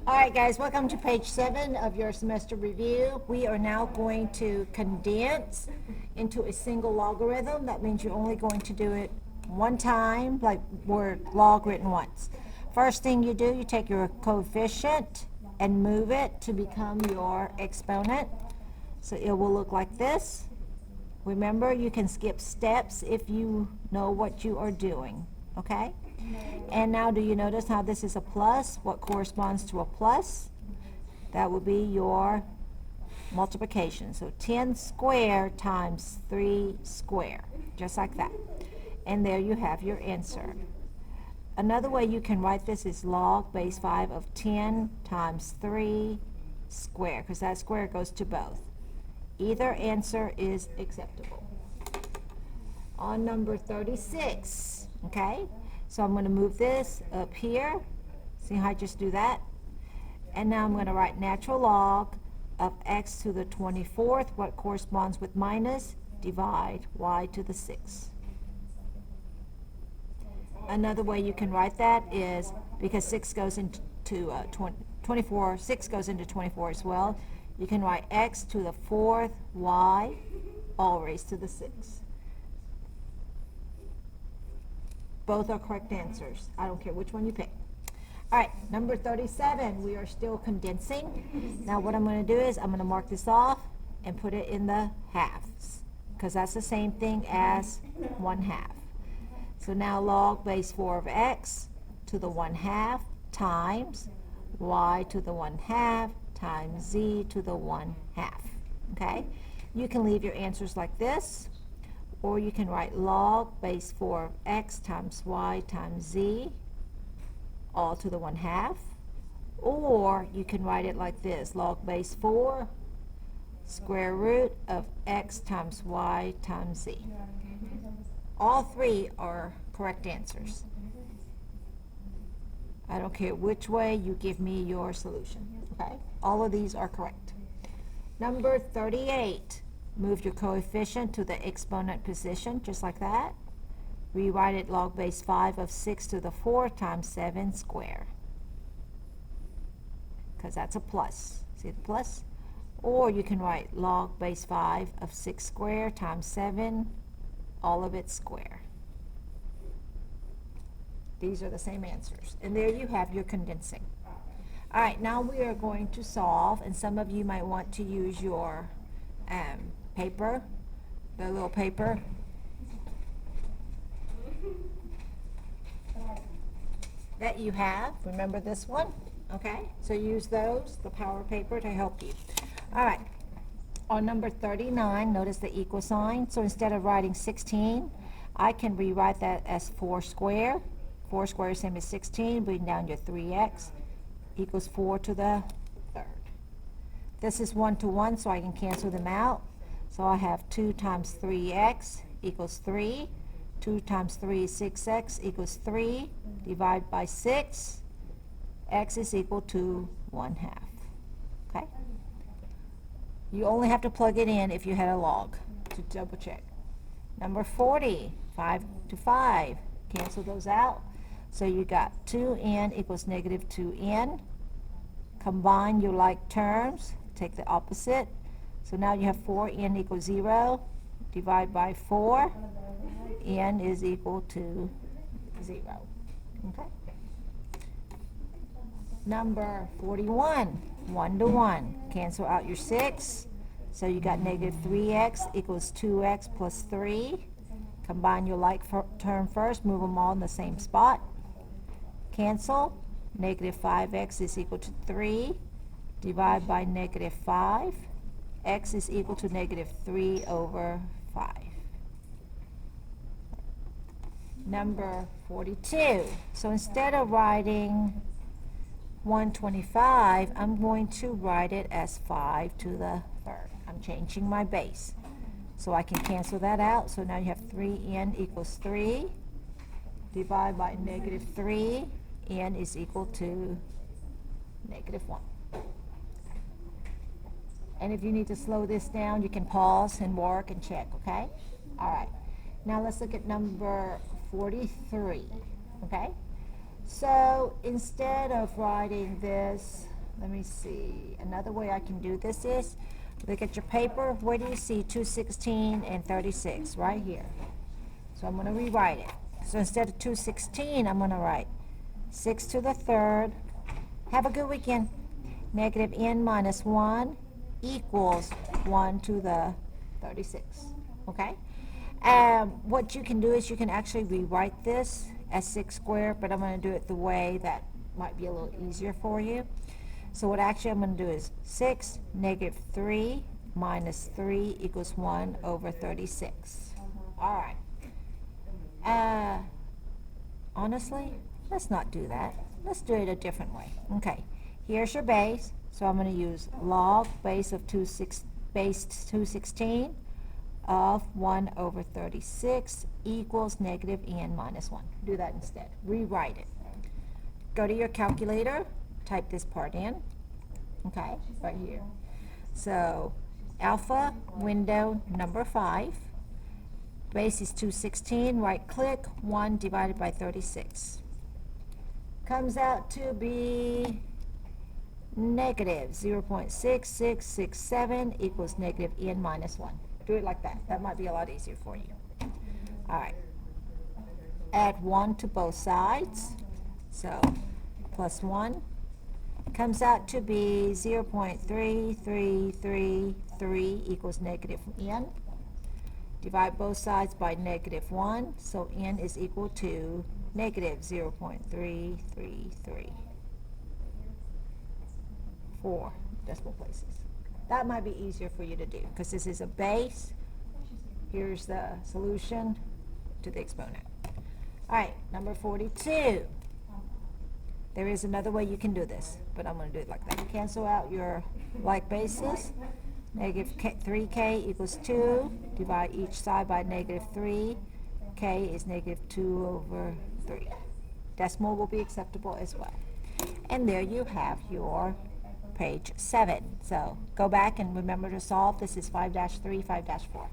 All right, guys, welcome to page 7 of your semester review. We are now going to condense into a single logarithm. That means you're only going to do it one time, like word log written once. First thing you do, you take your coefficient and move it to become your exponent. So it will look like this. Remember, you can skip steps if you know what you are doing, okay? And now, do you notice how this is a plus? What corresponds to a plus? That would be your multiplication. So 10 squared times 3 squared, just like that. And there you have your answer. Another way you can write this is log base 5 of 10 times 3 squared, because that square goes to both. Either answer is acceptable. On number 36, okay? So I'm going to move this up here. See how I just do that? And now I'm going to write natural log of x to the 24th, what corresponds with minus, divide y to the 6th. Another way you can write that is, because 6 goes into 24, 6 goes into 24 as well, you can write x to the 4th, y, all raised to the 6th. Both are correct answers. I don't care which one you pick. All right, number 37, we are still condensing. Now what I'm going to do is I'm going to mark this off and put it in the halves, because that's the same thing as 1/2. So now log base 4 of x to the 1/2 times y to the 1/2 times z to the 1/2. Okay? You can leave your answers like this, or you can write log base 4 of x times y times z all to the 1/2. Or you can write it like this, log base 4 square root of x times y times z. All three are correct answers. I don't care which way you give me your solution. Okay? All of these are correct. Number 38. Move your coefficient to the exponent position, just like that. Rewrite it log base 5 of 6 to the 4th times 7 squared, because that's a plus. See the plus? Or you can write log base 5 of 6 squared times 7, all of it square. These are the same answers. And there you have your condensing. All right, now we are going to solve, and some of you might want to use your paper, the little paper. That you have. Remember this one? Okay, so use those, the power paper, to help you. All right, on number 39, notice the equal sign. So instead of writing 16, I can rewrite that as 4 squared. 4 squared is same as 16. Bring down your 3x equals 4 to the 3rd. This is 1 to 1, so I can cancel them out. So I have 2 times 3x equals 3. 2 times 3 is 6x equals 3. Divide by 6. X is equal to 1/2. Okay? You only have to plug it in if you had a log to double check. Number 40, 5 to 5. Cancel those out. So you got 2n equals negative 2n. Combine your like terms. Take the opposite. So now you have 4n equals 0. Divide by 4. N is equal to 0. Okay? Number 41, 1 to 1. Cancel out your 6. So you got negative 3x equals 2x plus 3. Combine your like term first. Move them all in the same spot. Cancel. Negative 5x is equal to 3. Divide by negative 5. X is equal to negative 3 over 5. Number 42. So instead of writing 125, I'm going to write it as 5 to the 3rd. I'm changing my base. So I can cancel that out. So now you have 3n equals 3. Divide by negative 3. N is equal to negative 1. And if you need to slow this down, you can pause and work and check, okay? All right. Now let's look at number 43, okay? So instead of writing this let me see. Another way I can do this is, look at your paper. Where do you see 216 and 36? Right here. So I'm going to rewrite it. So instead of 216, I'm going to write 6 to the third. Have a good weekend. Negative n minus 1 equals 1 to the 36. Okay? What you can do is you can actually rewrite this as 6 squared, but I'm going to do it the way that might be a little easier for you. So what actually I'm going to do is 6 negative 3 minus 3 equals 1 over 36. All right. Honestly, let's not do that. Let's do it a different way. Okay, here's your base. So I'm going to use log base of 216 of 1 over 36 equals negative n minus 1. Do that instead. Rewrite it. Go to your calculator. Type this part in. Okay, right here. So alpha window number 5. Base is 216. Right click 1 divided by 36. Comes out to be negative 0.6667 equals negative n minus 1. Do it like that. That might be a lot easier for you. All right. Add 1 to both sides. So plus 1 comes out to be 0.3333 equals negative n. Divide both sides by negative 1, so n is equal to negative 0.333. 4 decimal places. That might be easier for you to do because this is a base. Here's the solution to the exponent. All right, number 42. There is another way you can do this, but I'm going to do it like that. Cancel out your like bases. Negative 3k equals 2. Divide each side by negative 3. K is negative 2 over 3. Decimal will be acceptable as well. And there you have your page 7. So go back and remember to solve. This is 5-3, 5-4.